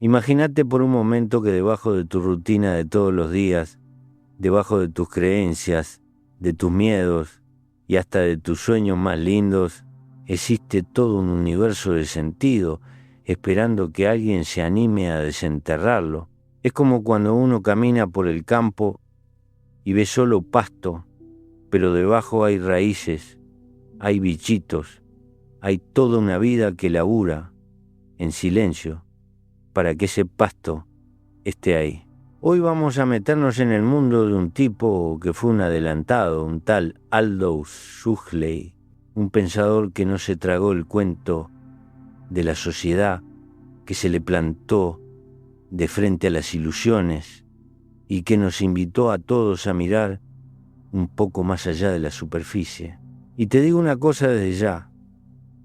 Imagínate por un momento que debajo de tu rutina de todos los días, debajo de tus creencias, de tus miedos y hasta de tus sueños más lindos, existe todo un universo de sentido, esperando que alguien se anime a desenterrarlo. Es como cuando uno camina por el campo y ve solo pasto, pero debajo hay raíces, hay bichitos, hay toda una vida que labura en silencio para que ese pasto esté ahí. Hoy vamos a meternos en el mundo de un tipo que fue un adelantado, un tal Aldous Huxley, un pensador que no se tragó el cuento de la sociedad, que se le plantó de frente a las ilusiones y que nos invitó a todos a mirar un poco más allá de la superficie. Y te digo una cosa desde ya,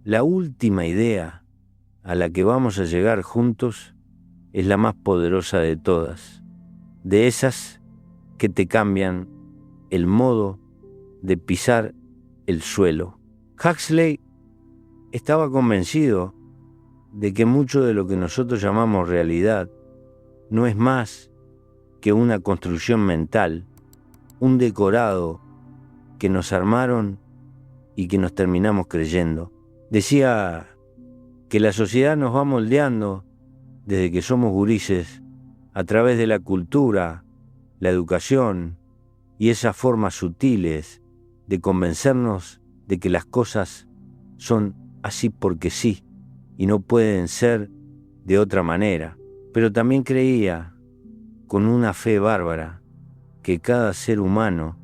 la última idea a la que vamos a llegar juntos es la más poderosa de todas, de esas que te cambian el modo de pisar el suelo. Huxley estaba convencido de que mucho de lo que nosotros llamamos realidad no es más que una construcción mental, un decorado que nos armaron y que nos terminamos creyendo. Decía que la sociedad nos va moldeando desde que somos gurises a través de la cultura, la educación y esas formas sutiles de convencernos de que las cosas son así porque sí y no pueden ser de otra manera. Pero también creía, con una fe bárbara, que cada ser humano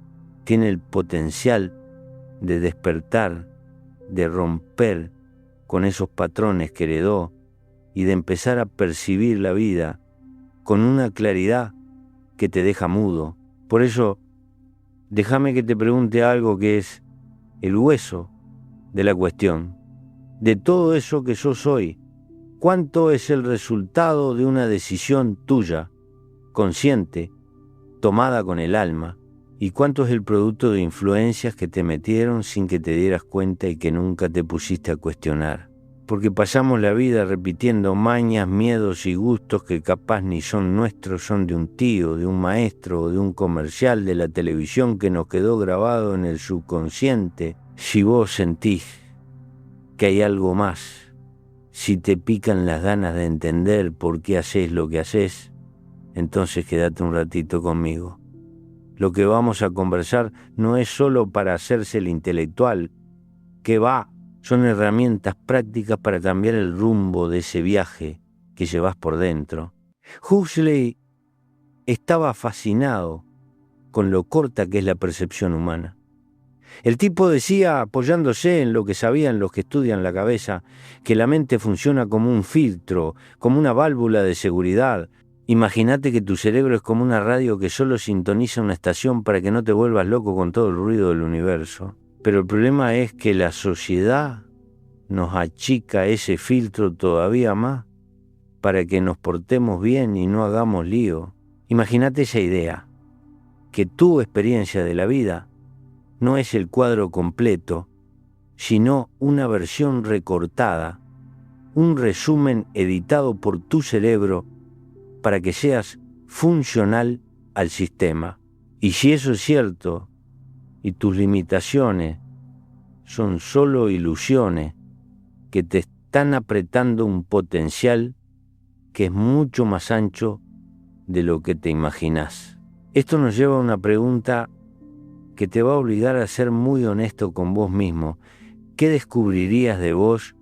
tiene el potencial de despertar, de romper con esos patrones que heredó y de empezar a percibir la vida con una claridad que te deja mudo. Por eso, déjame que te pregunte algo que es el hueso de la cuestión. De todo eso que sos hoy, ¿cuánto es el resultado de una decisión tuya, consciente, tomada con el alma? ¿Y cuánto es el producto de influencias que te metieron sin que te dieras cuenta y que nunca te pusiste a cuestionar? Porque pasamos la vida repitiendo mañas, miedos y gustos que capaz ni son nuestros, son de un tío, de un maestro o de un comercial de la televisión que nos quedó grabado en el subconsciente. Si vos sentís que hay algo más, si te pican las ganas de entender por qué haces lo que haces, entonces quédate un ratito conmigo. Lo que vamos a conversar no es solo para hacerse el intelectual, que va, son herramientas prácticas para cambiar el rumbo de ese viaje que llevas por dentro. Huxley estaba fascinado con lo corta que es la percepción humana. El tipo decía, apoyándose en lo que sabían los que estudian la cabeza, que la mente funciona como un filtro, como una válvula de seguridad. Imagínate que tu cerebro es como una radio que solo sintoniza una estación para que no te vuelvas loco con todo el ruido del universo. Pero el problema es que la sociedad nos achica ese filtro todavía más para que nos portemos bien y no hagamos lío. Imagínate esa idea, que tu experiencia de la vida no es el cuadro completo, sino una versión recortada, un resumen editado por tu cerebro para que seas funcional al sistema. Y si eso es cierto, y tus limitaciones son solo ilusiones que te están apretando un potencial que es mucho más ancho de lo que te imaginás. Esto nos lleva a una pregunta que te va a obligar a ser muy honesto con vos mismo. ¿Qué descubrirías de vos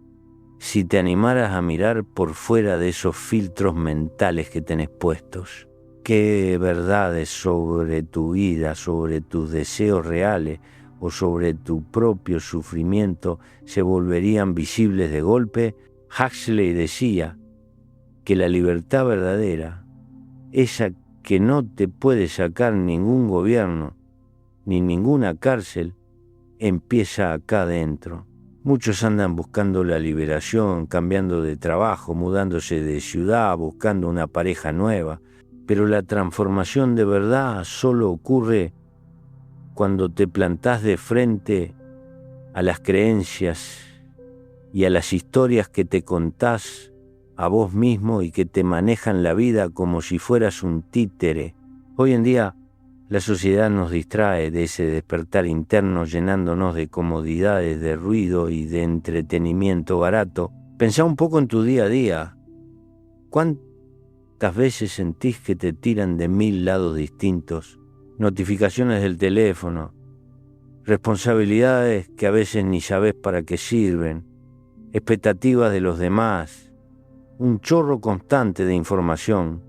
si te animaras a mirar por fuera de esos filtros mentales que tenés puestos? ¿Qué verdades sobre tu vida, sobre tus deseos reales o sobre tu propio sufrimiento se volverían visibles de golpe? Huxley decía que la libertad verdadera, esa que no te puede sacar ningún gobierno ni ninguna cárcel, empieza acá adentro. Muchos andan buscando la liberación, cambiando de trabajo, mudándose de ciudad, buscando una pareja nueva, pero la transformación de verdad solo ocurre cuando te plantás de frente a las creencias y a las historias que te contás a vos mismo y que te manejan la vida como si fueras un títere. Hoy en día la sociedad nos distrae de ese despertar interno llenándonos de comodidades, de ruido y de entretenimiento barato. Pensá un poco en tu día a día. ¿Cuántas veces sentís que te tiran de 1000 lados distintos? Notificaciones del teléfono, responsabilidades que a veces ni sabés para qué sirven, expectativas de los demás, un chorro constante de información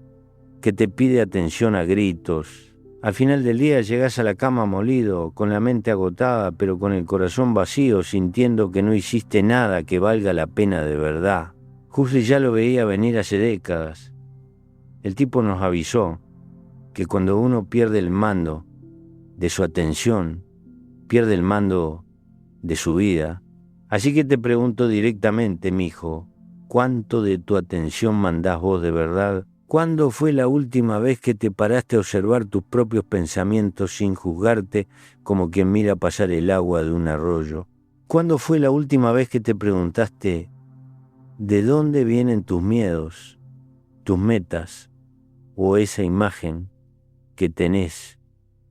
que te pide atención a gritos. Al final del día llegás a la cama molido, con la mente agotada, pero con el corazón vacío, sintiendo que no hiciste nada que valga la pena de verdad. Huxley ya lo veía venir hace décadas. El tipo nos avisó que cuando uno pierde el mando de su atención, pierde el mando de su vida. Así que te pregunto directamente, mijo, ¿cuánto de tu atención mandás vos de verdad? ¿Cuándo fue la última vez que te paraste a observar tus propios pensamientos sin juzgarte como quien mira pasar el agua de un arroyo? ¿Cuándo fue la última vez que te preguntaste de dónde vienen tus miedos, tus metas o esa imagen que tenés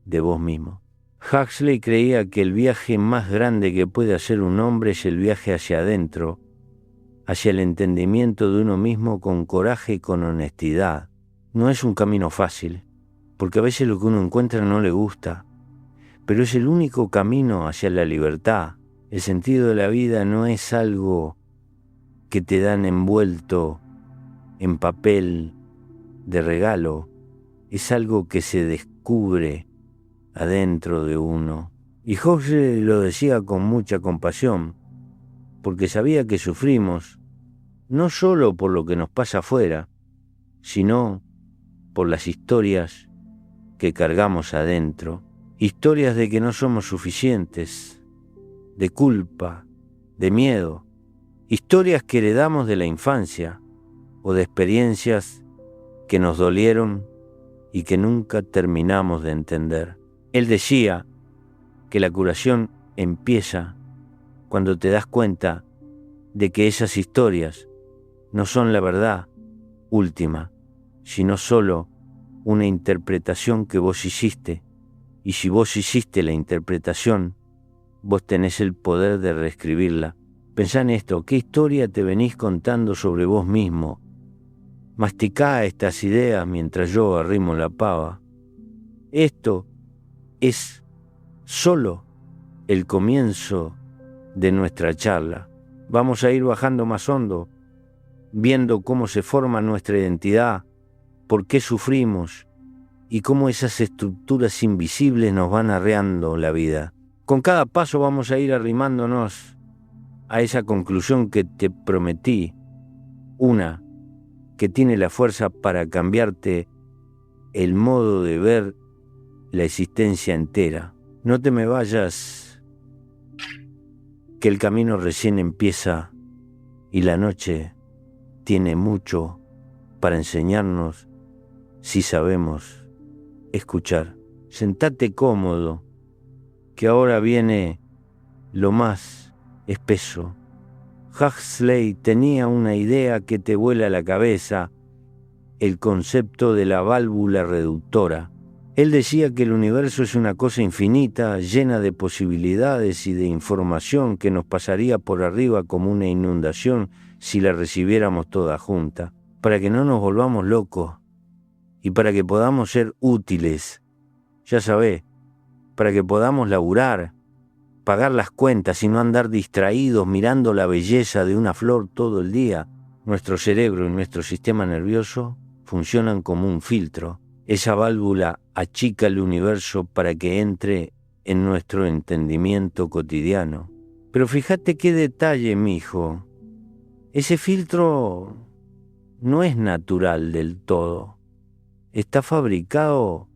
de vos mismo? Huxley creía que el viaje más grande que puede hacer un hombre es el viaje hacia adentro, hacia el entendimiento de uno mismo con coraje y con honestidad. No es un camino fácil, porque a veces lo que uno encuentra no le gusta, pero es el único camino hacia la libertad. El sentido de la vida no es algo que te dan envuelto en papel de regalo, es algo que se descubre adentro de uno. Y Huxley lo decía con mucha compasión, porque sabía que sufrimos, no solo por lo que nos pasa afuera, sino por las historias que cargamos adentro, historias de que no somos suficientes, de culpa, de miedo, historias que heredamos de la infancia o de experiencias que nos dolieron y que nunca terminamos de entender. Él decía que la curación empieza cuando te das cuenta de que esas historias no son la verdad última, sino solo una interpretación que vos hiciste. Y si vos hiciste la interpretación, vos tenés el poder de reescribirla. Pensá en esto, ¿qué historia te venís contando sobre vos mismo? Masticá estas ideas mientras yo arrimo la pava. Esto es solo el comienzo de nuestra charla. Vamos a ir bajando más hondo, viendo cómo se forma nuestra identidad, por qué sufrimos y cómo esas estructuras invisibles nos van arreando la vida. Con cada paso vamos a ir arrimándonos a esa conclusión que te prometí, una que tiene la fuerza para cambiarte el modo de ver la existencia entera. No te me vayas, que el camino recién empieza y la noche tiene mucho para enseñarnos si sabemos escuchar. Sentate cómodo, que ahora viene lo más espeso. Huxley tenía una idea que te vuela la cabeza, el concepto de la válvula reductora. Él decía que el universo es una cosa infinita, llena de posibilidades y de información que nos pasaría por arriba como una inundación si la recibiéramos toda junta, para que no nos volvamos locos y para que podamos ser útiles, ya sabés, para que podamos laburar, pagar las cuentas y no andar distraídos mirando la belleza de una flor todo el día. Nuestro cerebro y nuestro sistema nervioso funcionan como un filtro. Esa válvula achica el universo para que entre en nuestro entendimiento cotidiano. Pero fíjate qué detalle, mijo. Ese filtro no es natural del todo. Está fabricado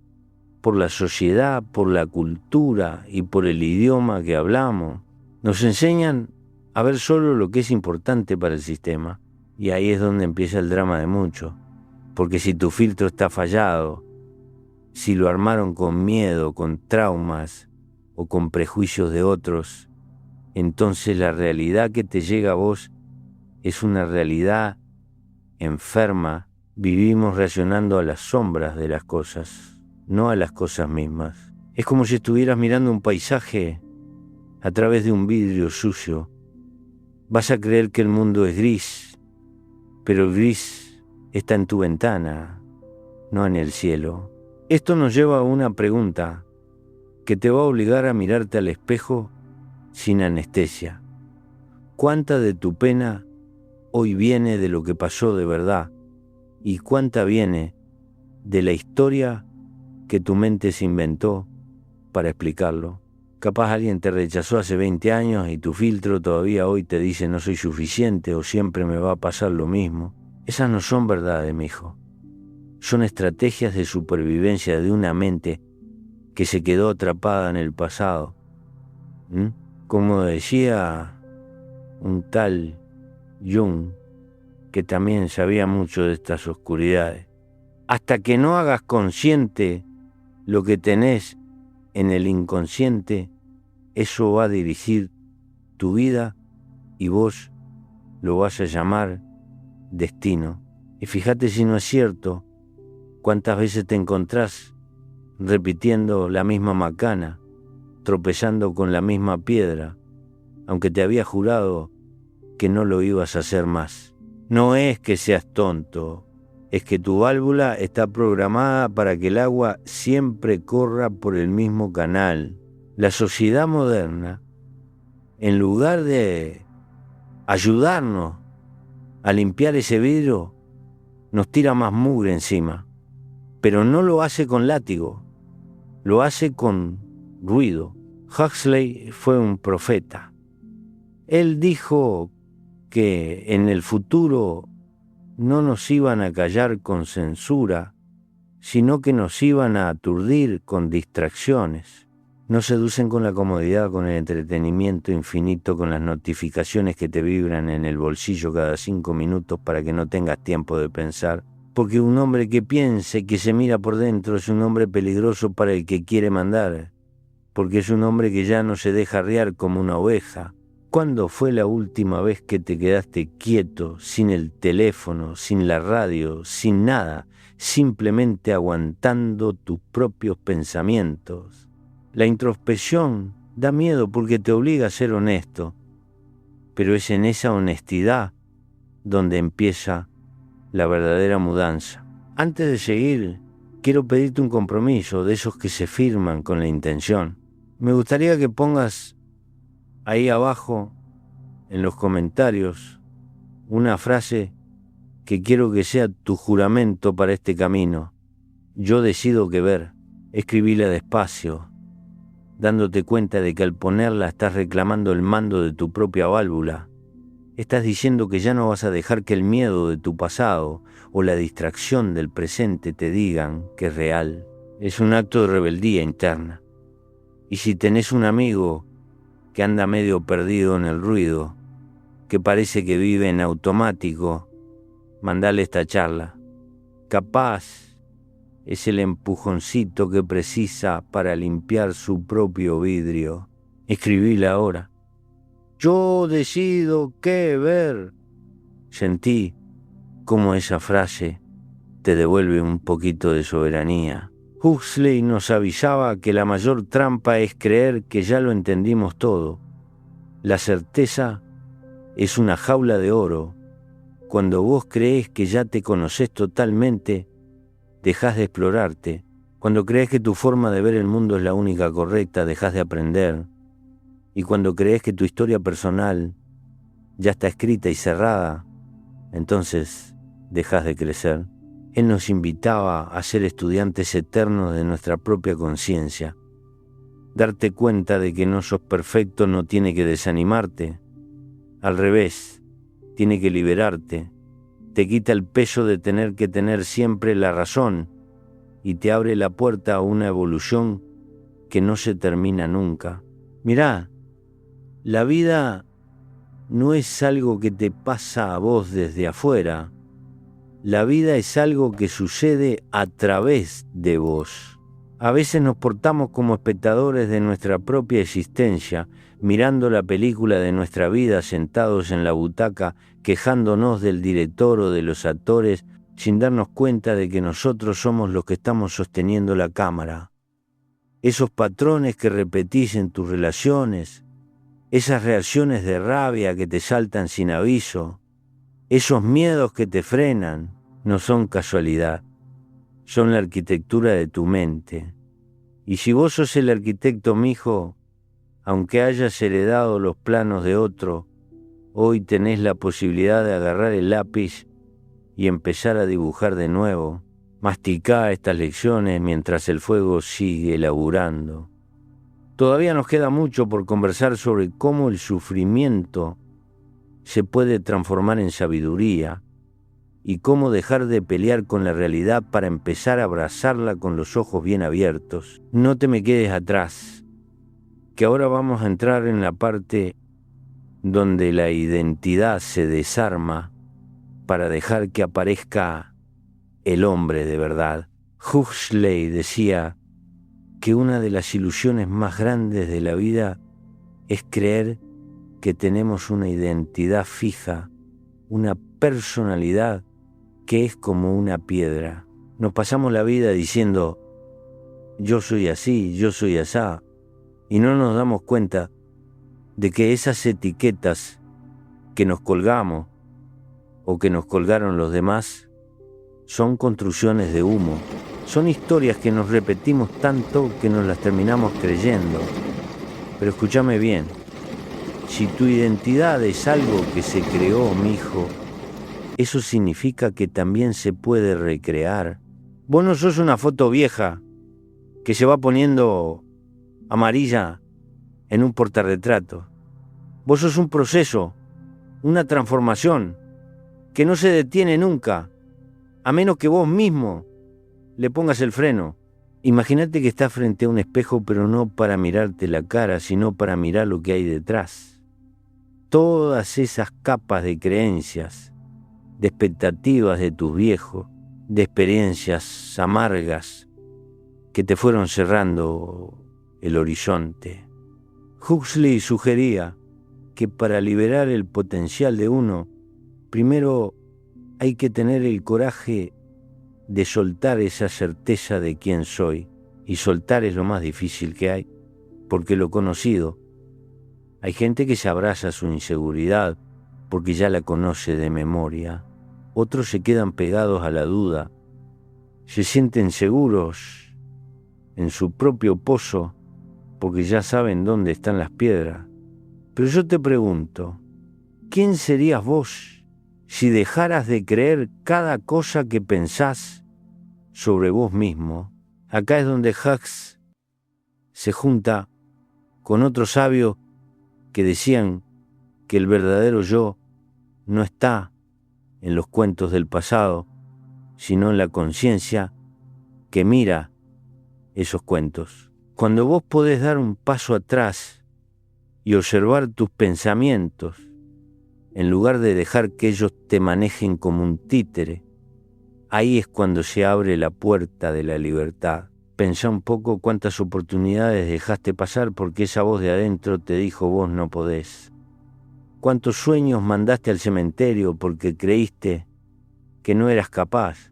por la sociedad, por la cultura y por el idioma que hablamos. Nos enseñan a ver solo lo que es importante para el sistema. Y ahí es donde empieza el drama de muchos. Porque si tu filtro está fallado, si lo armaron con miedo, con traumas o con prejuicios de otros, entonces la realidad que te llega a vos es una realidad enferma, vivimos reaccionando a las sombras de las cosas, no a las cosas mismas. Es como si estuvieras mirando un paisaje a través de un vidrio sucio. Vas a creer que el mundo es gris, pero el gris está en tu ventana, no en el cielo. Esto nos lleva a una pregunta que te va a obligar a mirarte al espejo sin anestesia. ¿Cuánta de tu pena hoy viene de lo que pasó de verdad? ¿Y cuánta viene de la historia que tu mente se inventó para explicarlo? Capaz alguien te rechazó hace 20 años y tu filtro todavía hoy te dice no soy suficiente o siempre me va a pasar lo mismo. Esas no son verdades, mijo. Son estrategias de supervivencia de una mente que se quedó atrapada en el pasado. Como decía un tal Jung, que también sabía mucho de estas oscuridades. Hasta que no hagas consciente lo que tenés en el inconsciente, eso va a dirigir tu vida y vos lo vas a llamar destino. Y fíjate si no es cierto, cuántas veces te encontrás repitiendo la misma macana, tropezando con la misma piedra, aunque te había jurado que no lo ibas a hacer más. No es que seas tonto, es que tu válvula está programada para que el agua siempre corra por el mismo canal. La sociedad moderna, en lugar de ayudarnos a limpiar ese vidrio, nos tira más mugre encima. Pero no lo hace con látigo, lo hace con ruido. Huxley fue un profeta. Él dijo que en el futuro no nos iban a callar con censura, sino que nos iban a aturdir con distracciones. Nos seducen con la comodidad, con el entretenimiento infinito, con las notificaciones que te vibran en el bolsillo cada 5 minutos para que no tengas tiempo de pensar. Porque un hombre que piense, que se mira por dentro, es un hombre peligroso para el que quiere mandar. Porque es un hombre que ya no se deja arriar como una oveja. ¿Cuándo fue la última vez que te quedaste quieto, sin el teléfono, sin la radio, sin nada, simplemente aguantando tus propios pensamientos? La introspección da miedo porque te obliga a ser honesto, pero es en esa honestidad donde empieza la verdadera mudanza. Antes de seguir, quiero pedirte un compromiso de esos que se firman con la intención. Me gustaría que pongas ahí abajo, en los comentarios, una frase que quiero que sea tu juramento para este camino. Yo decido qué ver. Escribíla despacio, dándote cuenta de que al ponerla estás reclamando el mando de tu propia válvula. Estás diciendo que ya no vas a dejar que el miedo de tu pasado o la distracción del presente te digan que es real. Es un acto de rebeldía interna. Y si tenés un amigo que anda medio perdido en el ruido, que parece que vive en automático, mandale esta charla. Capaz es el empujoncito que precisa para limpiar su propio vidrio. Escribíla ahora. Yo decido qué ver. Sentí cómo esa frase te devuelve un poquito de soberanía. Huxley nos avisaba que la mayor trampa es creer que ya lo entendimos todo. La certeza es una jaula de oro. Cuando vos crees que ya te conocés totalmente, dejás de explorarte. Cuando crees que tu forma de ver el mundo es la única correcta, dejás de aprender. Y cuando crees que tu historia personal ya está escrita y cerrada, entonces dejás de crecer. Él nos invitaba a ser estudiantes eternos de nuestra propia conciencia. Darte cuenta de que no sos perfecto no tiene que desanimarte. Al revés, tiene que liberarte. Te quita el peso de tener que tener siempre la razón y te abre la puerta a una evolución que no se termina nunca. Mirá, la vida no es algo que te pasa a vos desde afuera. La vida es algo que sucede a través de vos. A veces nos portamos como espectadores de nuestra propia existencia, mirando la película de nuestra vida sentados en la butaca quejándonos del director o de los actores sin darnos cuenta de que nosotros somos los que estamos sosteniendo la cámara. Esos patrones que repetís en tus relaciones, esas reacciones de rabia que te saltan sin aviso, esos miedos que te frenan, no son casualidad, son la arquitectura de tu mente. Y si vos sos el arquitecto, mijo, aunque hayas heredado los planos de otro, hoy tenés la posibilidad de agarrar el lápiz y empezar a dibujar de nuevo. Masticá estas lecciones mientras el fuego sigue laburando. Todavía nos queda mucho por conversar sobre cómo el sufrimiento se puede transformar en sabiduría y cómo dejar de pelear con la realidad para empezar a abrazarla con los ojos bien abiertos. No te me quedes atrás, que ahora vamos a entrar en la parte donde la identidad se desarma para dejar que aparezca el hombre de verdad. Huxley decía que una de las ilusiones más grandes de la vida es creer que tenemos una identidad fija, una personalidad que es como una piedra. Nos pasamos la vida diciendo, yo soy así, yo soy asá, y no nos damos cuenta de que esas etiquetas que nos colgamos o que nos colgaron los demás son construcciones de humo, son historias que nos repetimos tanto que nos las terminamos creyendo. Pero escúchame bien, si tu identidad es algo que se creó, mijo, eso significa que también se puede recrear. Vos no sos una foto vieja que se va poniendo amarilla en un portarretrato. Vos sos un proceso, una transformación que no se detiene nunca, a menos que vos mismo le pongas el freno. Imagínate que estás frente a un espejo, pero no para mirarte la cara, sino para mirar lo que hay detrás. Todas esas capas de creencias, de expectativas de tus viejos, de experiencias amargas que te fueron cerrando el horizonte. Huxley sugería que para liberar el potencial de uno, primero hay que tener el coraje de soltar esa certeza de quién soy. Y soltar es lo más difícil que hay, porque lo conocido. Hay gente que se abraza a su inseguridad porque ya la conoce de memoria. Otros se quedan pegados a la duda. Se sienten seguros en su propio pozo porque ya saben dónde están las piedras. Pero yo te pregunto, ¿quién serías vos si dejaras de creer cada cosa que pensás sobre vos mismo? Acá es donde Hux se junta con otros sabios que decían que el verdadero yo no está en los cuentos del pasado, sino en la conciencia que mira esos cuentos. Cuando vos podés dar un paso atrás y observar tus pensamientos, en lugar de dejar que ellos te manejen como un títere, ahí es cuando se abre la puerta de la libertad. Pensá un poco cuántas oportunidades dejaste pasar porque esa voz de adentro te dijo vos no podés. Cuántos sueños mandaste al cementerio porque creíste que no eras capaz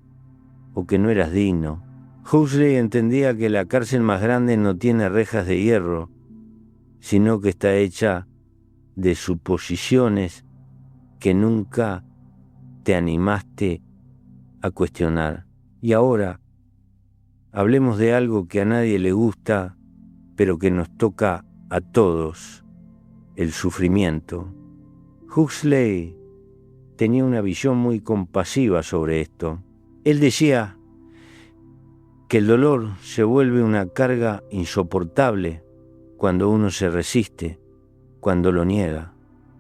o que no eras digno. Huxley entendía que la cárcel más grande no tiene rejas de hierro, sino que está hecha de suposiciones que nunca te animaste a cuestionar. Y ahora, hablemos de algo que a nadie le gusta, pero que nos toca a todos, el sufrimiento. Huxley tenía una visión muy compasiva sobre esto. Él decía que el dolor se vuelve una carga insoportable cuando uno se resiste, cuando lo niega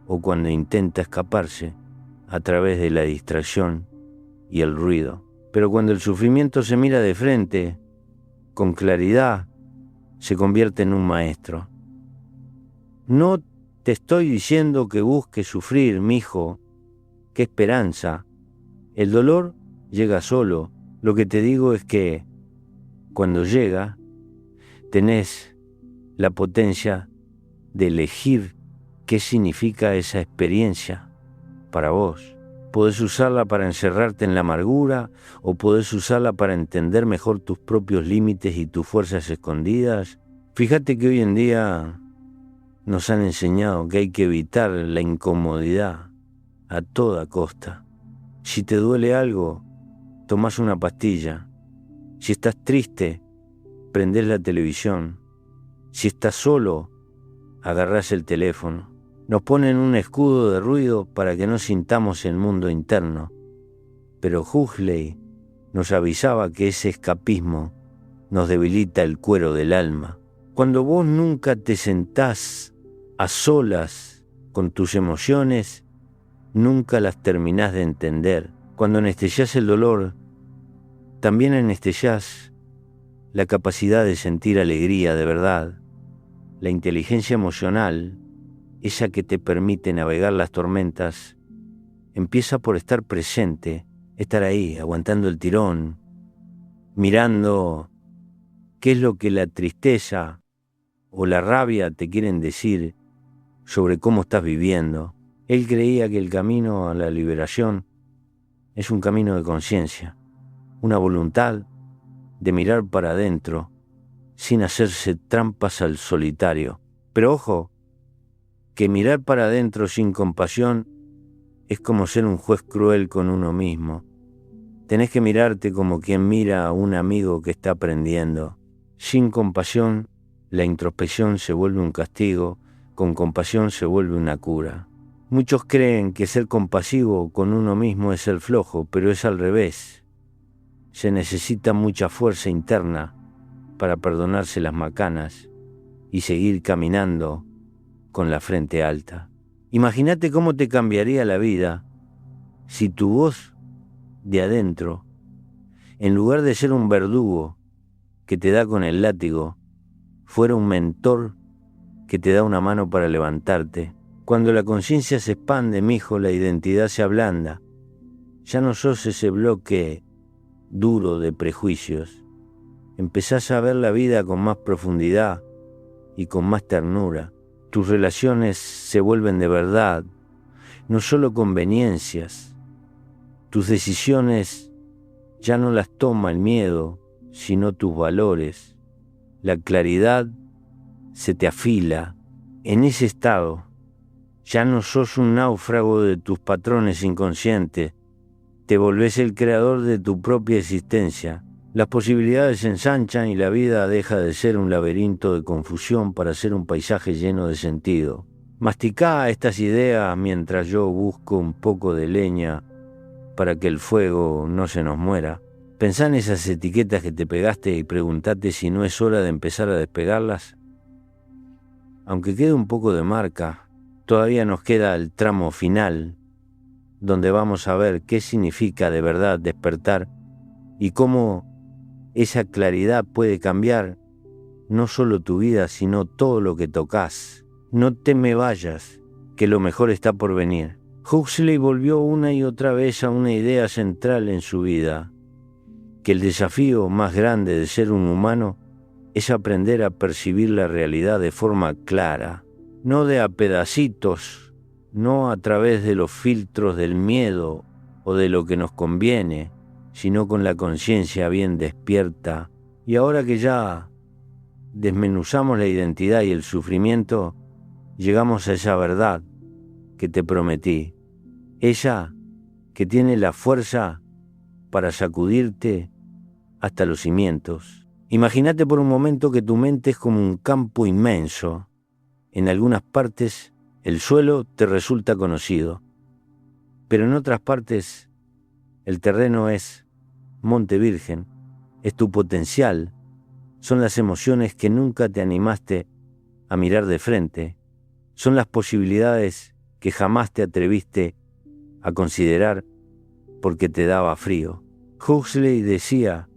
o cuando intenta escaparse a través de la distracción y el ruido. Pero cuando el sufrimiento se mira de frente, con claridad, se convierte en un maestro. No te estoy diciendo que busques sufrir, mijo. ¡Qué esperanza! El dolor llega solo. Lo que te digo es que cuando llega, tenés la potencia de elegir qué significa esa experiencia para vos. Podés usarla para encerrarte en la amargura o podés usarla para entender mejor tus propios límites y tus fuerzas escondidas. Fíjate que hoy en día nos han enseñado que hay que evitar la incomodidad a toda costa. Si te duele algo, tomás una pastilla. Si estás triste, prendés la televisión. Si estás solo, agarrás el teléfono. Nos ponen un escudo de ruido para que no sintamos el mundo interno. Pero Huxley nos avisaba que ese escapismo nos debilita el cuero del alma. Cuando vos nunca te sentás a solas con tus emociones, nunca las terminás de entender. Cuando anestesiás el dolor, también anestesiás la capacidad de sentir alegría de verdad. La inteligencia emocional, esa que te permite navegar las tormentas, empieza por estar presente, estar ahí, aguantando el tirón, mirando qué es lo que la tristeza o la rabia te quieren decir sobre cómo estás viviendo. Él creía que el camino a la liberación es un camino de conciencia, una voluntad de mirar para adentro sin hacerse trampas al solitario. Pero ojo, que mirar para adentro sin compasión es como ser un juez cruel con uno mismo. Tenés que mirarte como quien mira a un amigo que está aprendiendo. Sin compasión, la introspección se vuelve un castigo, con compasión se vuelve una cura. Muchos creen que ser compasivo con uno mismo es ser flojo, pero es al revés. Se necesita mucha fuerza interna para perdonarse las macanas y seguir caminando con la frente alta. Imagínate cómo te cambiaría la vida si tu voz de adentro, en lugar de ser un verdugo que te da con el látigo, fuera un mentor que te da una mano para levantarte. Cuando la conciencia se expande, mijo, la identidad se ablanda. Ya no sos ese bloque duro de prejuicios. Empezás a ver la vida con más profundidad y con más ternura. Tus relaciones se vuelven de verdad, no solo conveniencias. Tus decisiones ya no las toma el miedo, sino tus valores. La claridad se te afila. En ese estado, ya no sos un náufrago de tus patrones inconscientes, te volvés el creador de tu propia existencia. Las posibilidades se ensanchan y la vida deja de ser un laberinto de confusión para ser un paisaje lleno de sentido. Masticá estas ideas mientras yo busco un poco de leña para que el fuego no se nos muera. Pensá en esas etiquetas que te pegaste y preguntate si no es hora de empezar a despegarlas. Aunque quede un poco de marca, todavía nos queda el tramo final, donde vamos a ver qué significa de verdad despertar y cómo esa claridad puede cambiar no solo tu vida, sino todo lo que tocas. No te me vayas, que lo mejor está por venir. Huxley volvió una y otra vez a una idea central en su vida, que el desafío más grande de ser un humano es aprender a percibir la realidad de forma clara, no de a pedacitos, no a través de los filtros del miedo o de lo que nos conviene, sino con la conciencia bien despierta. Y ahora que ya desmenuzamos la identidad y el sufrimiento, llegamos a esa verdad que te prometí, ella que tiene la fuerza para sacudirte hasta los cimientos. Imagínate por un momento que tu mente es como un campo inmenso. En algunas partes el suelo te resulta conocido, pero en otras partes el terreno es monte virgen, es tu potencial, son las emociones que nunca te animaste a mirar de frente, son las posibilidades que jamás te atreviste a considerar porque te daba frío. Huxley decía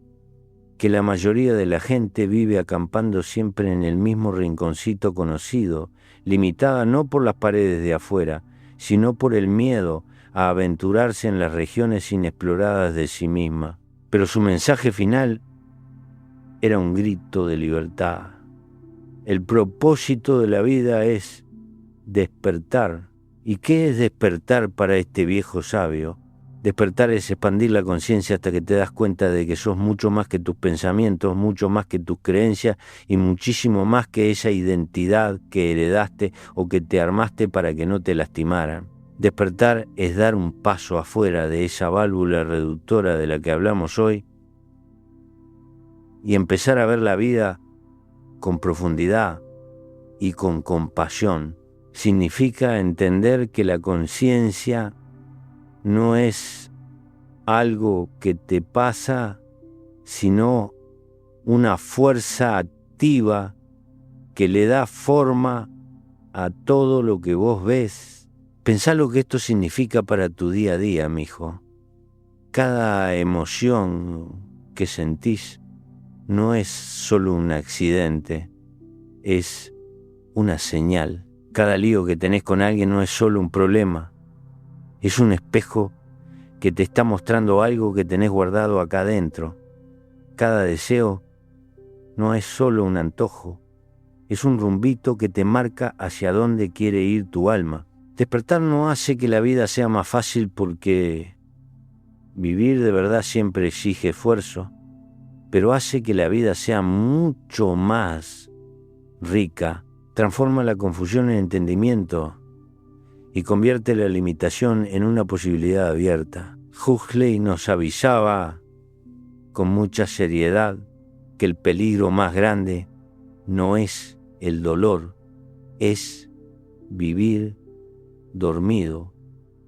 que la mayoría de la gente vive acampando siempre en el mismo rinconcito conocido, limitada no por las paredes de afuera, sino por el miedo a aventurarse en las regiones inexploradas de sí misma. Pero su mensaje final era un grito de libertad. El propósito de la vida es despertar. ¿Y qué es despertar para este viejo sabio? Despertar es expandir la conciencia hasta que te das cuenta de que sos mucho más que tus pensamientos, mucho más que tus creencias y muchísimo más que esa identidad que heredaste o que te armaste para que no te lastimaran. Despertar es dar un paso afuera de esa válvula reductora de la que hablamos hoy y empezar a ver la vida con profundidad y con compasión. Significa entender que la conciencia no es algo que te pasa, sino una fuerza activa que le da forma a todo lo que vos ves. Pensá lo que esto significa para tu día a día, mijo. Cada emoción que sentís no es solo un accidente, es una señal. Cada lío que tenés con alguien no es solo un problema, es un espejo que te está mostrando algo que tenés guardado acá adentro. Cada deseo no es solo un antojo, es un rumbito que te marca hacia dónde quiere ir tu alma. Despertar no hace que la vida sea más fácil porque vivir de verdad siempre exige esfuerzo, pero hace que la vida sea mucho más rica, transforma la confusión en entendimiento y convierte la limitación en una posibilidad abierta. Huxley nos avisaba con mucha seriedad que el peligro más grande no es el dolor, es vivir dormido,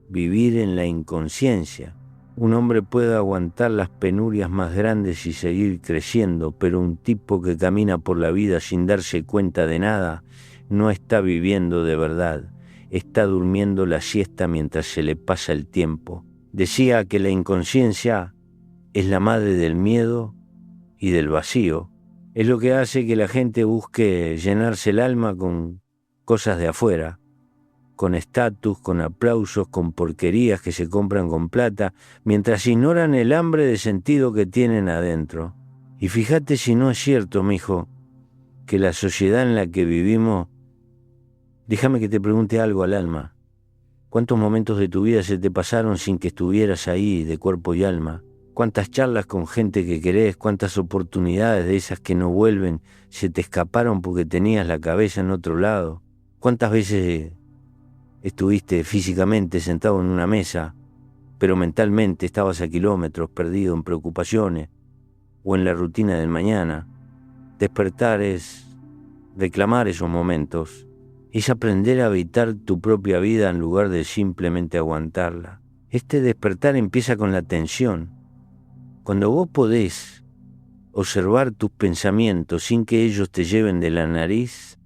vivir en la inconsciencia. Un hombre puede aguantar las penurias más grandes y seguir creciendo, pero un tipo que camina por la vida sin darse cuenta de nada no está viviendo de verdad, está durmiendo la siesta mientras se le pasa el tiempo. Decía que la inconsciencia es la madre del miedo y del vacío. Es lo que hace que la gente busque llenarse el alma con cosas de afuera, con estatus, con aplausos, con porquerías que se compran con plata, mientras ignoran el hambre de sentido que tienen adentro. Y fíjate si no es cierto, mijo, que la sociedad en la que vivimos, déjame que te pregunte algo al alma. ¿Cuántos momentos de tu vida se te pasaron sin que estuvieras ahí de cuerpo y alma? ¿Cuántas charlas con gente que querés? ¿Cuántas oportunidades de esas que no vuelven se te escaparon porque tenías la cabeza en otro lado? ¿Cuántas veces estuviste físicamente sentado en una mesa, pero mentalmente estabas a kilómetros perdido en preocupaciones o en la rutina del mañana? Despertar es reclamar esos momentos, es aprender a habitar tu propia vida en lugar de simplemente aguantarla. Este despertar empieza con la atención. Cuando vos podés observar tus pensamientos sin que ellos te lleven de la nariz,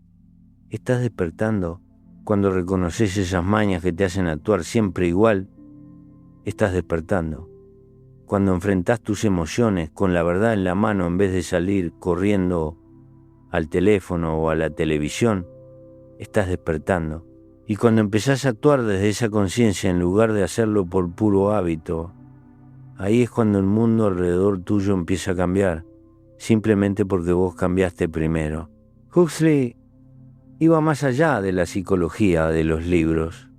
estás despertando. Cuando reconoces esas mañas que te hacen actuar siempre igual, estás despertando. Cuando enfrentás tus emociones con la verdad en la mano en vez de salir corriendo al teléfono o a la televisión, estás despertando. Y cuando empezás a actuar desde esa conciencia en lugar de hacerlo por puro hábito, ahí es cuando el mundo alrededor tuyo empieza a cambiar, simplemente porque vos cambiaste primero. Huxley iba más allá de la psicología de los libros.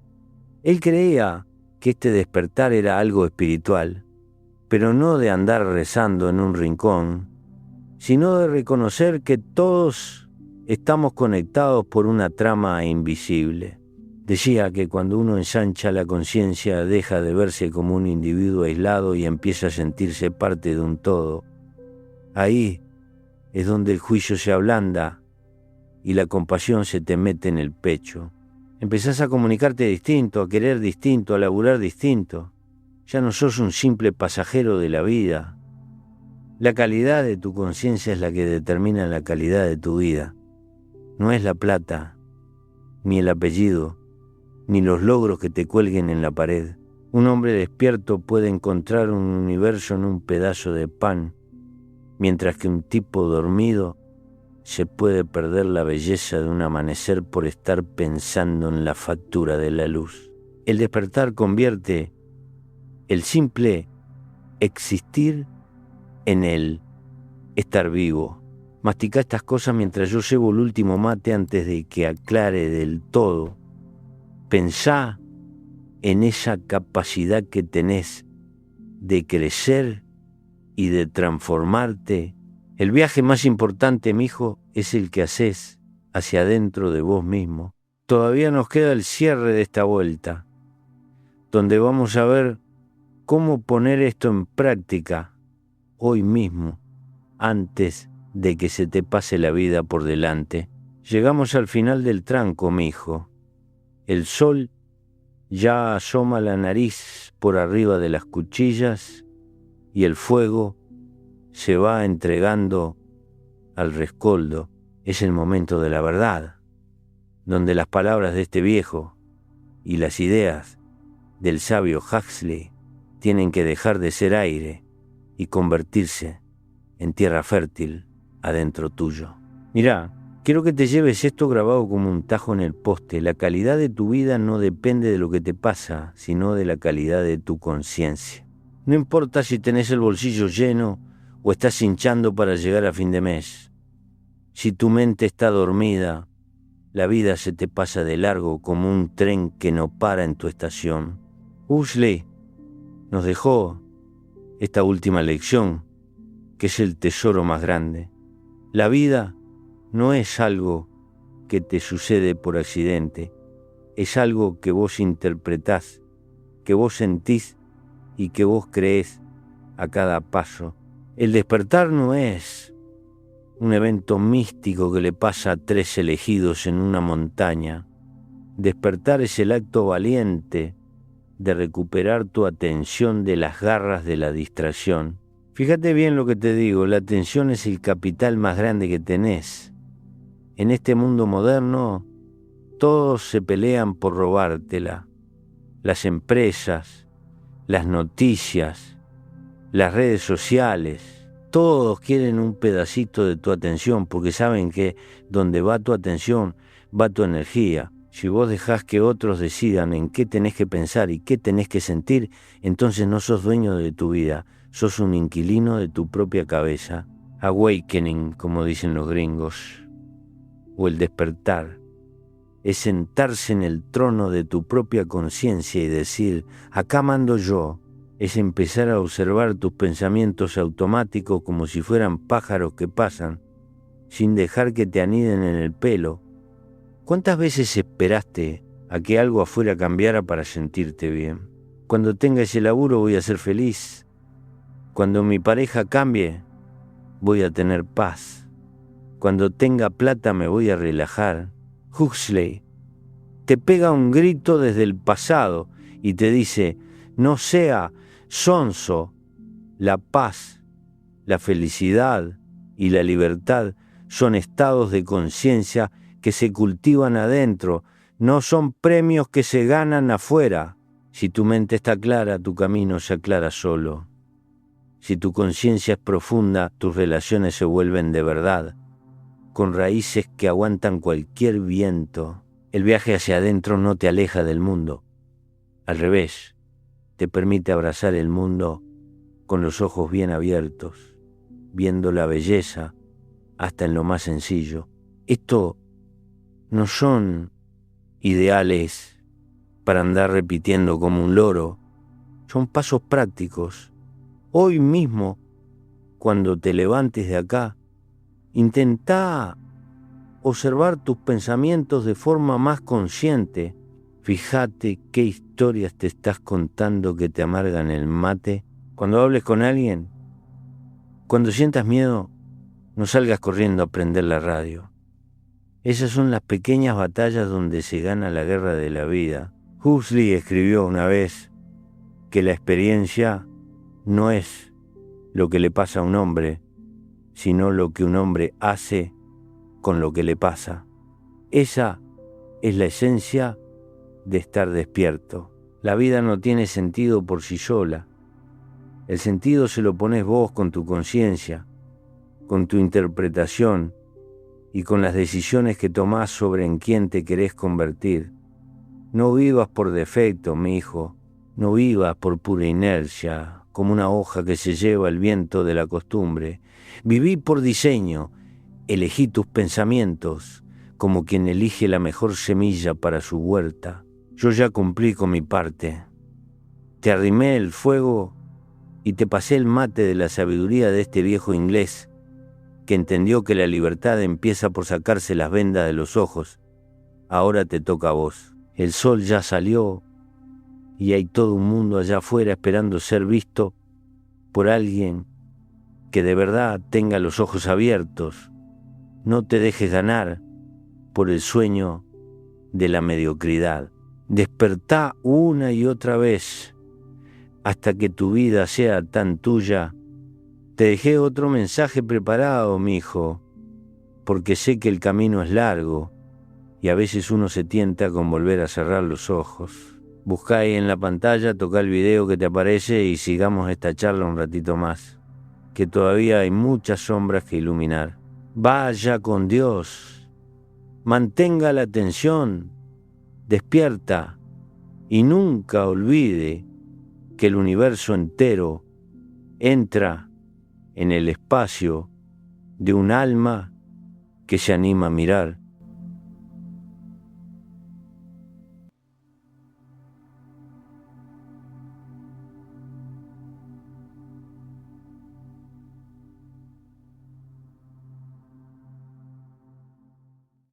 Él creía que este despertar era algo espiritual, pero no de andar rezando en un rincón, sino de reconocer que todos estamos conectados por una trama invisible. Decía que cuando uno ensancha la conciencia deja de verse como un individuo aislado y empieza a sentirse parte de un todo. Ahí es donde el juicio se ablanda y la compasión se te mete en el pecho. Empezás a comunicarte distinto, a querer distinto, a laburar distinto. Ya no sos un simple pasajero de la vida. La calidad de tu conciencia es la que determina la calidad de tu vida. No es la plata, ni el apellido, ni los logros que te cuelguen en la pared. Un hombre despierto puede encontrar un universo en un pedazo de pan, mientras que un tipo dormido se puede perder la belleza de un amanecer por estar pensando en la factura de la luz. El despertar convierte el simple existir en el estar vivo. Masticá estas cosas mientras yo llevo el último mate antes de que aclare del todo. Pensá en esa capacidad que tenés de crecer y de transformarte. El viaje más importante, mijo, es el que haces hacia adentro de vos mismo. Todavía nos queda el cierre de esta vuelta, donde vamos a ver cómo poner esto en práctica hoy mismo, antes de que se te pase la vida por delante. Llegamos al final del tranco, mijo. El sol ya asoma la nariz por arriba de las cuchillas y el fuego se va entregando al rescoldo. Es el momento de la verdad, donde las palabras de este viejo y las ideas del sabio Huxley tienen que dejar de ser aire y convertirse en tierra fértil adentro tuyo. Mirá, quiero que te lleves esto grabado como un tajo en el poste. La calidad de tu vida no depende de lo que te pasa, sino de la calidad de tu conciencia. No importa si tenés el bolsillo lleno o estás hinchando para llegar a fin de mes. Si tu mente está dormida, la vida se te pasa de largo como un tren que no para en tu estación. Huxley nos dejó esta última lección, que es el tesoro más grande. La vida no es algo que te sucede por accidente, es algo que vos interpretás, que vos sentís y que vos creés a cada paso. El despertar no es un evento místico que le pasa a 3 elegidos en una montaña. Despertar es el acto valiente de recuperar tu atención de las garras de la distracción. Fíjate bien lo que te digo, la atención es el capital más grande que tenés. En este mundo moderno, todos se pelean por robártela. Las empresas, las noticias, las redes sociales, todos quieren un pedacito de tu atención porque saben que donde va tu atención, va tu energía. Si vos dejás que otros decidan en qué tenés que pensar y qué tenés que sentir, entonces no sos dueño de tu vida, sos un inquilino de tu propia cabeza. Awakening, como dicen los gringos, o el despertar, es sentarse en el trono de tu propia conciencia y decir, acá mando yo. Es empezar a observar tus pensamientos automáticos como si fueran pájaros que pasan, sin dejar que te aniden en el pelo. ¿Cuántas veces esperaste a que algo afuera cambiara para sentirte bien? Cuando tenga ese laburo voy a ser feliz. Cuando mi pareja cambie, voy a tener paz. Cuando tenga plata me voy a relajar. Huxley te pega un grito desde el pasado y te dice, no sea sonso. La paz, la felicidad y la libertad son estados de conciencia que se cultivan adentro, no son premios que se ganan afuera. Si tu mente está clara, tu camino se aclara solo. Si tu conciencia es profunda, tus relaciones se vuelven de verdad, con raíces que aguantan cualquier viento. El viaje hacia adentro no te aleja del mundo. Al revés, te permite abrazar el mundo con los ojos bien abiertos, viendo la belleza hasta en lo más sencillo. Esto no son ideales para andar repitiendo como un loro, son pasos prácticos. Hoy mismo, cuando te levantes de acá, intentá observar tus pensamientos de forma más consciente. Fíjate qué historias te estás contando que te amargan el mate. Cuando hables con alguien, cuando sientas miedo, no salgas corriendo a prender la radio. Esas son las pequeñas batallas donde se gana la guerra de la vida. Huxley escribió una vez que la experiencia no es lo que le pasa a un hombre, sino lo que un hombre hace con lo que le pasa. Esa es la esencia de estar despierto. La vida no tiene sentido por sí sola. El sentido se lo pones vos con tu conciencia, con tu interpretación y con las decisiones que tomás sobre en quién te querés convertir. No vivas por defecto, mi hijo. No vivas por pura inercia, como una hoja que se lleva el viento de la costumbre. Viví por diseño. Elegí tus pensamientos como quien elige la mejor semilla para su huerta. Yo ya cumplí con mi parte. Te arrimé el fuego y te pasé el mate de la sabiduría de este viejo inglés, que entendió que la libertad empieza por sacarse las vendas de los ojos. Ahora te toca a vos. El sol ya salió y hay todo un mundo allá afuera esperando ser visto por alguien que de verdad tenga los ojos abiertos. No te dejes ganar por el sueño de la mediocridad. Despertá una y otra vez hasta que tu vida sea tan tuya. Te dejé otro mensaje preparado, mijo, porque sé que el camino es largo y a veces uno se tienta con volver a cerrar los ojos. Buscá ahí en la pantalla, tocá el video que te aparece y sigamos esta charla un ratito más, que todavía hay muchas sombras que iluminar. Vaya con Dios, mantenga la atención, despierta y nunca olvide que el universo entero entra en el espacio de un alma que se anima a mirar